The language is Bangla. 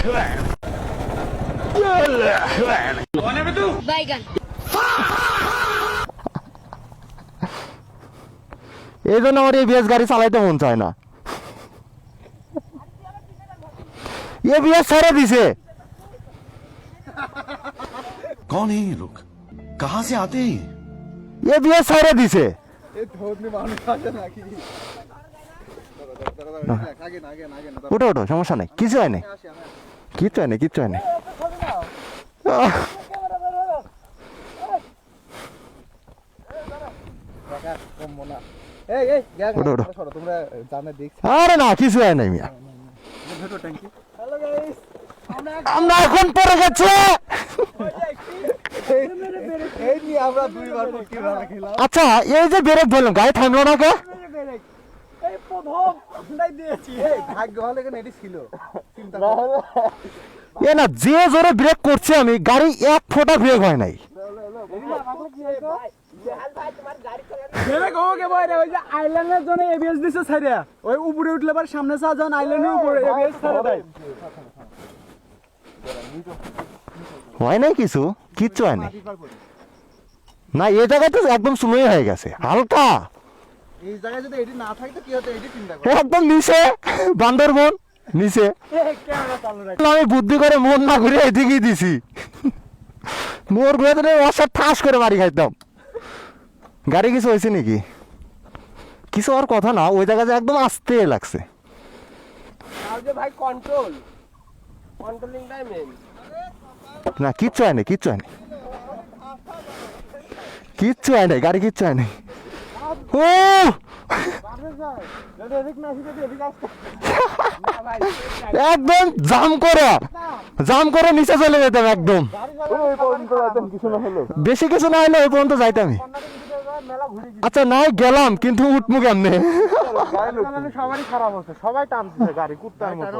এই জন্য আমার এবিএস গাড়ি চালাইতে মন চায় না। এবিএস ছেড়ে দিছে। कौन है ये लोग, कहाँ से आते हैं? এবিএস ছেড়ে দিছে। ওঠো ওঠো, সমস্যা নাই, কিছু হয় নাই, কিচ্ছু হয় নাই, কিচ্ছু হয় নাই। আরে না, কিছু হয় নাই মিয়া। আমরা এখন পড়ে গেছে। আচ্ছা, এই যে ব্রেক বললাম, গাড়ি থামলো না কে? এ না, যে জোরে ব্রেক করছে আমি, গাড়ি এক ফোঁটা ব্রেক হয় নাই। হয় নাই কিছু, কিচ্ছু হয় নাই। না, এই জায়গায় তো একদম স্লোই হয়ে গেছে, হালকা একদম নিচে, বান্দরবন নিচে। আমি বুদ্ধি করে মন না ঘুরে এদিকেই দিছি, মোর ঘুরে দিলে অসার ঠাস করে বাড়ি খাইতাম। গাড়ি কিছু হয়েছে নাকি? কিছু হওয়ার কথা না, ওই জায়গায় একদম আস্তে লাগছে। না, কিচ্ছু হয় নাই, কিচ্ছু হয় নাই, কিচ্ছু হয় নাই, গাড়ি কিচ্ছু হয় নাই। ও একদম জাম করে নিচে চলে যেতাম একদম। বেশি কিছু না হলে ওই পর্যন্ত যাইতামই। আচ্ছা, নাই গেলাম, কিন্তু উঠবো কেমনে? সবারই খারাপ হচ্ছে, সবাই টানছে গাড়ি কুত্তার মতো।